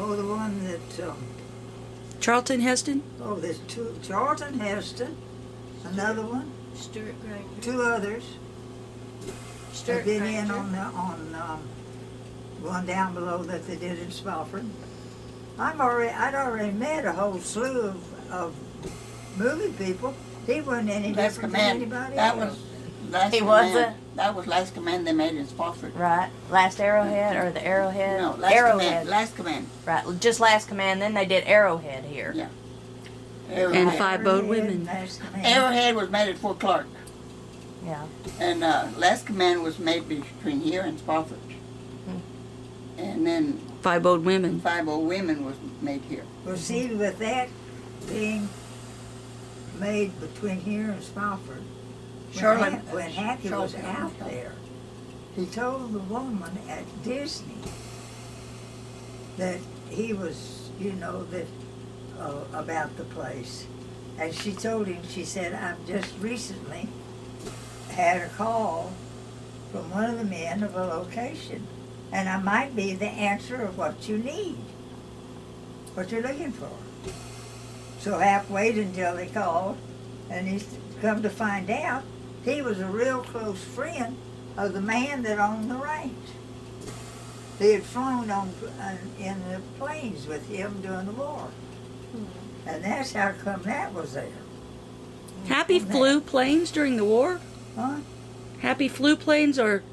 Oh, the one that, Charlton Heston? oh, there's two, Charlton Heston, another one, Stuart Granger. two others. Stuart I've been in Granger. on one down below that they did in Spofford. I'd already met a whole slew of movie people. He wasn't any Last different than Command. anybody That else. was Last He Command. wasn't? That was Last Command they made in Spofford. Right. Last Arrowhead or the Arrowhead? No, Last Arrowhead. Command. Last Command. Right. Just Last Command. Then they did Arrowhead here. Yeah. And Arrowhead. Five Bowed Arrowhead, Women. Last Command. Arrowhead was made at Fort Clark. Yeah. And Last Command was made between here and Spofford. And then Five Bowed Women. Five Old Women was made here. Well, see, with that being made between here and Spofford, when Happy was out there, he told the woman at Disney that he was, that about the place. And she told him, she said, I've just recently had a call from one of the men of a location, and I might be the answer of what you need, what you're looking for. So Hap waited until they called, and he's come to find out he was a real close friend of the man that owned the ranch. They had flown in the planes with him during the war. And that's how come that was there. Happy flew planes during the war? Huh? Happy flew planes or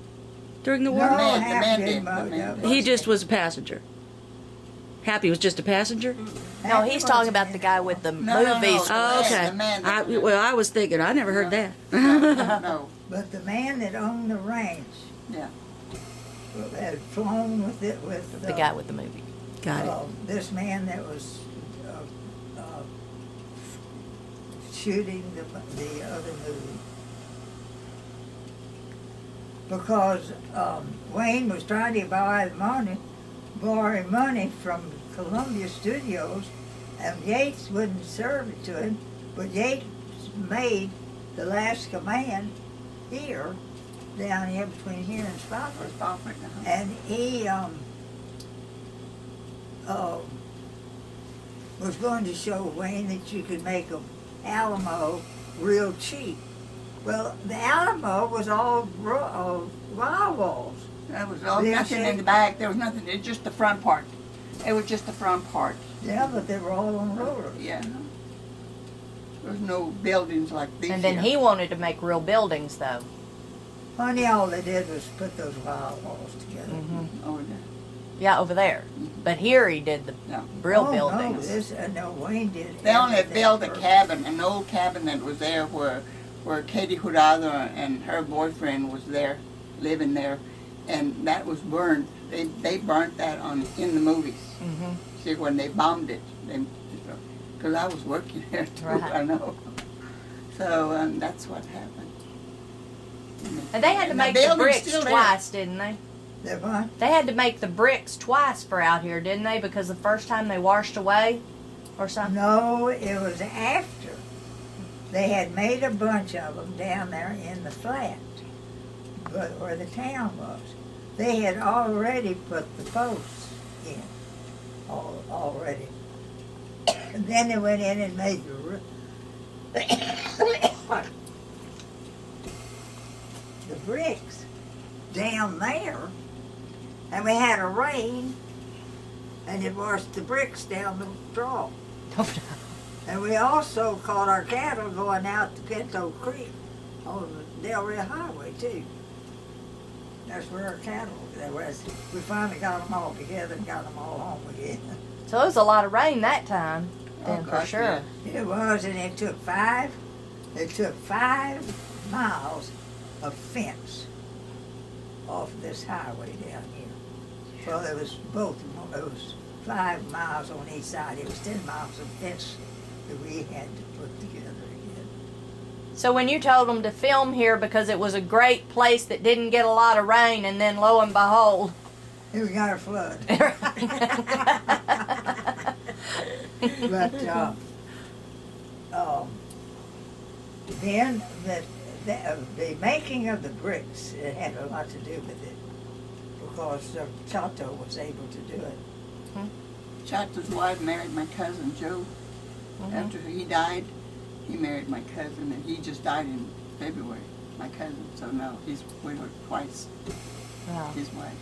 during the war? No, man- the Hap man didn't did, the vote, man no. He just was a passenger. Happy was just a passenger? No, he's talking about the guy with the movies. Oh, okay. The man that was I was thinking, I never heard that. No. But the man that owned the ranch Yeah. had flown with it with The guy with the movie. Got it. this man that was shooting the other movie. Because Wayne was trying to borrow money from Columbia Studios, and Yates wouldn't serve it to him, but Yates made The Last Command here, down here between here and Spofford. Spofford, uh-huh. And he was going to show Wayne that you could make an Alamo real cheap. Well, the Alamo was all wild walls. There was all, Yeah, nothing see? in the back. There was nothing. It was just the front part. It was just the front part. Yeah, but they were all on rollers. Yeah. There was no buildings like these. And then here. he wanted to make real buildings, though. Honey, all they did was put those wild walls together. Oh, yeah. Yeah, over there. But here he did the No. real Oh, buildings. No, Wayne did. They only everything built a first. cabin, an old cabin that was there where Katie Jurado and her boyfriend was there, living there, and that was burned. They burnt that in the movies. Mm-hmm. See, when they bombed it, because I was working there too, Right. I know. So that's what happened. And they had to And make the the building's bricks still there. twice, didn't they? They what? They had to make the bricks twice for out here, didn't they? Because the first time they washed away or something. No, it was after. They had made a bunch of them down there in the flat, but where the town was. They had already put the posts in, already. And then they went in and made the roof. The bricks down there, and we had a rain, and it washed the bricks down the draw. And we also caught our cattle going out to Pinto Creek on the Del Rio Highway too. That's where our cattle there was. We finally got them all together and got them all home again. So it was a lot of rain that time, then Oh, for gosh, sure. It was, and it took 5 miles of fence off this highway down here. Well, it was both, it was 5 miles on each side. It was 10 miles of fence that we had to put together again. So when you told them to film here because it was a great place that didn't get a lot of rain, and then lo and behold, Here we got a flood. But then the making of the bricks, it had a lot to do with it, because Chato was able to do it. Chacha's wife married my cousin Joe. After he died, he married my cousin, and he just died in February. My cousin, so no, he's widowed twice. Wow. His wife.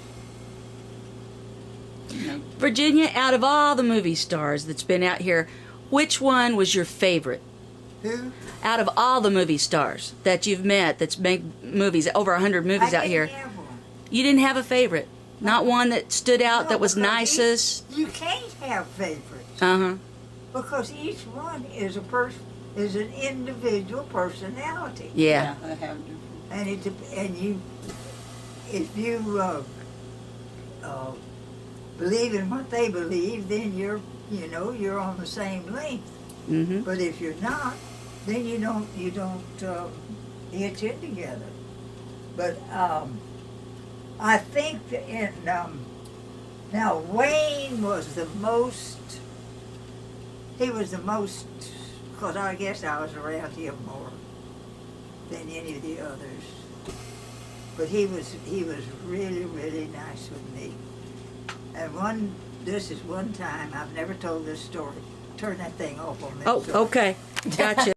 You know, Virginia, out of all the movie stars that's been out here, which one was your favorite? Who? Out of all the movie stars that you've met that's made movies, over 100 movies I out didn't here, have one. you didn't have a favorite? Not one that stood out No, that was because nicest? You can't have favorites Uh-huh. because each one is a person, is an individual personality. Yeah. they have different. And if you believe in what they believe, then you're on the same length. Mm-hmm. But if you're not, then you don't hitch in together. But I think that now Wayne was the most. He was the most, because I guess I was around him more than any of the others. But he was really, really nice with me. And this is one time, I've never told this story. Turn that thing off on me. Oh, okay. Gotcha.